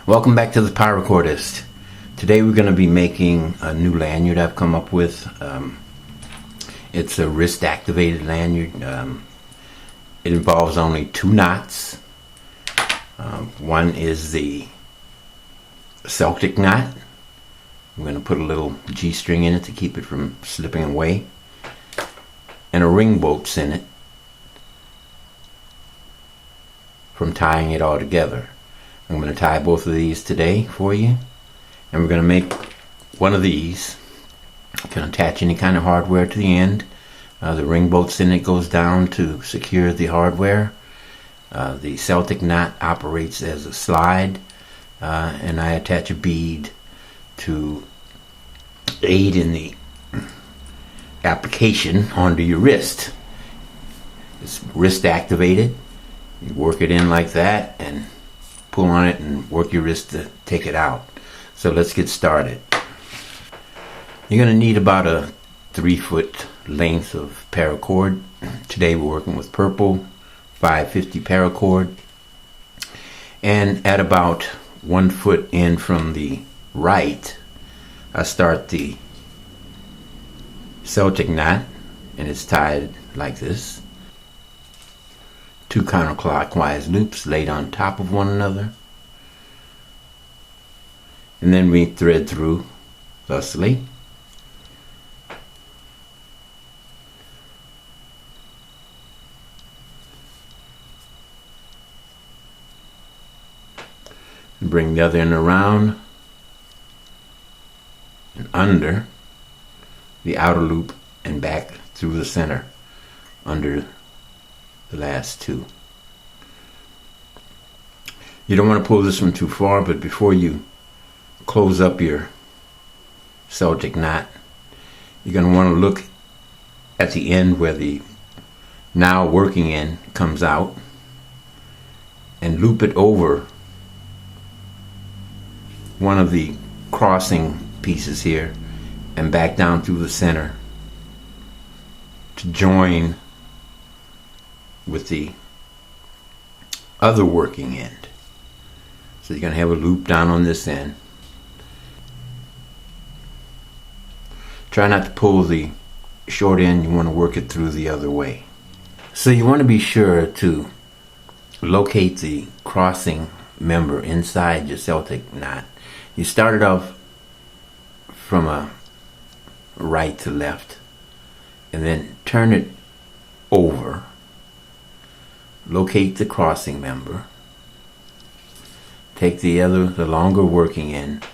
Welcome back to the Parachordist. Today we're going to be making a new lanyard I've come up with. It's a wrist activated lanyard. It involves only 2 knots. One is the Celtic knot. I'm going to put a little G-string in it to keep it from slipping away. And a ring bolts in it from tying it all together. I'm going to tie both of these today for you, and we're going to make one of these. You can attach any kind of hardware to the end. The ring bolts in it goes down to secure the hardware. The Celtic knot operates as a slide, and I attach a bead to aid in the application onto your wrist. It's wrist activated. You work it in like that and pull on it and work your wrist to take it out. So let's get started. You're going to need about a 3-foot length of paracord. Today we're working with purple 550 paracord, and at about 1 foot in from the right I start the Celtic knot, and it's tied like this. 2 counterclockwise loops laid on top of one another, and then we thread through thusly. And bring the other end around and under the outer loop and back through the center under the last 2. You don't want to pull this one too far, but before you close up your Celtic knot, you're going to want to look at the end where the now working end comes out and loop it over one of the crossing pieces here and back down through the center to join with the other working end. So you're going to have a loop down on this end. Try not to pull the short end, you want to work it through the other way. So you want to be sure to locate the crossing member inside your Celtic knot. You start it off from a right to left and then turn it over. Locate the crossing member. Take the longer working end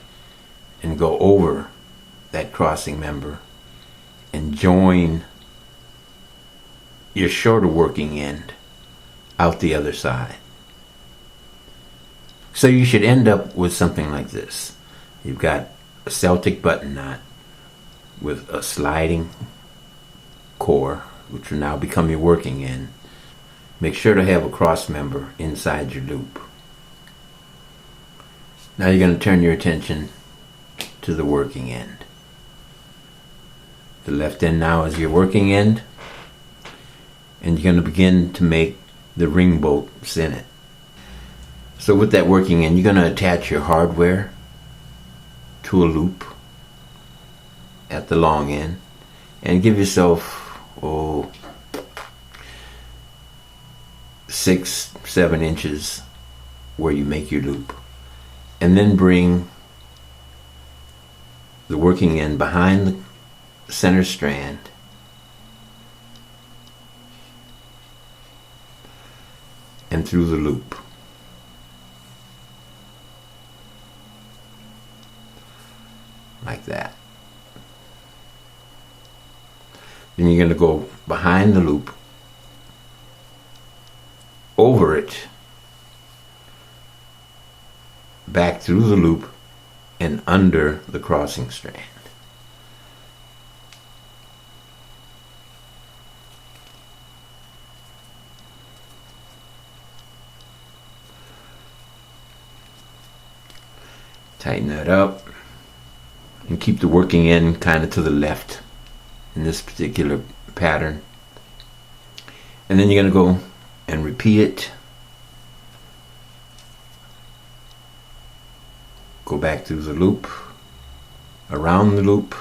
and go over that crossing member and join your shorter working end out the other side. So you should end up with something like this. You've got a Celtic button knot with a sliding core, which will now become your working end. Make sure to have a cross member inside your loop. Now you're going to turn your attention to the working end. The left end now is your working end, and you're going to begin to make the ring bolts in it. So with that working end, you're going to attach your hardware to a loop at the long end and give yourself 6-7 inches where you make your loop, and then bring the working end behind the center strand and through the loop. Like that. Then you're going to go behind the loop, over it, back through the loop, and under the crossing strand. Tighten that up and keep the working end kind of to the left in this particular pattern. And then you're going to go and repeat it go back through the loop, around the loop,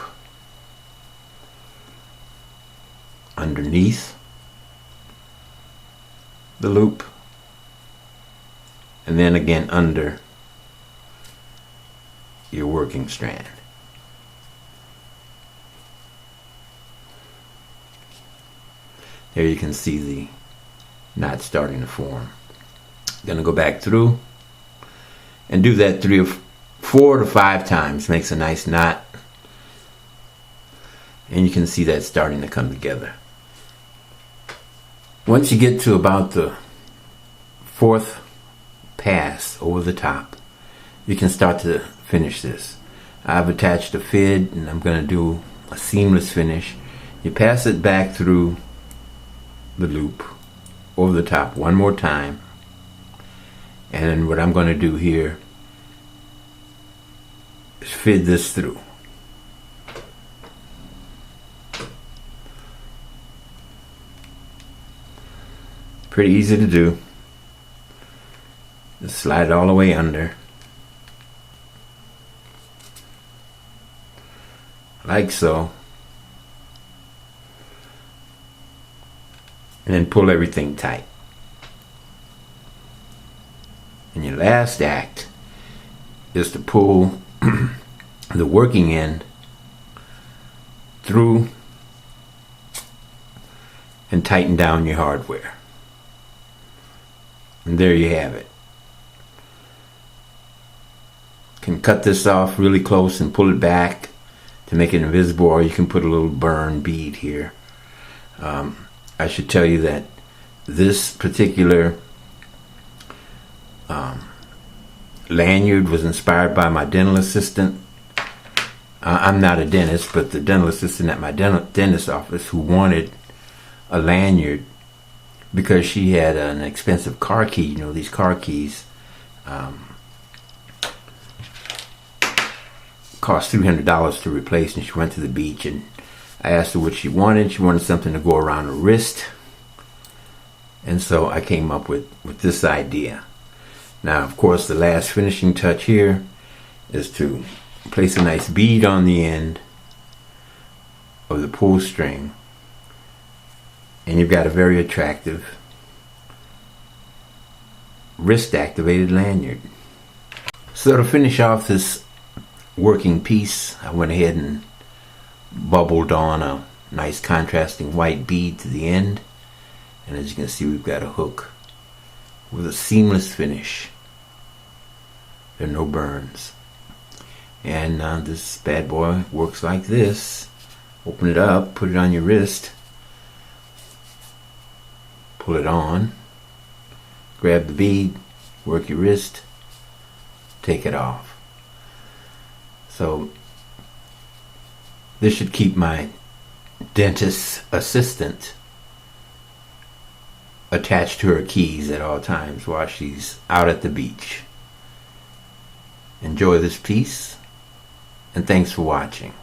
underneath the loop, and then again under your working strand. There you can see the knot starting to form. Gonna go back through and do that 4 to 5 times. Makes a nice knot, and you can see that starting to come together. Once you get to about the 4th pass over the top, you can start to finish this. I've attached a fid and I'm going to do a seamless finish. You pass it back through the loop over the top one more time, and then what I'm going to do here is fid this through. Pretty easy to do. Just slide it all the way under, like so, and then pull everything tight. And your last act is to pull the working end through and tighten down your hardware. And there you have it. Can cut this off really close and pull it back to make it invisible, or you can put a little burn bead here. I should tell you that this particular lanyard was inspired by my dental assistant. I'm not a dentist, but the dental assistant at my dentist office who wanted a lanyard because she had an expensive car key. You know, these car keys cost $300 to replace, and she went to the beach, and I asked her what she wanted. She wanted something to go around her wrist, and so I came up with this idea. Now, of course, the last finishing touch here is to place a nice bead on the end of the pull string, and you've got a very attractive wrist activated lanyard. So to finish off this working piece, I went ahead and bubbled on a nice contrasting white bead to the end, and as you can see, we've got a hook with a seamless finish. There are no burns, and this bad boy works like this. Open it up, put it on your wrist, pull it on, grab the bead, work your wrist, take it off. So this should keep my dentist assistant attached to her keys at all times while she's out at the beach. Enjoy this piece, and thanks for watching.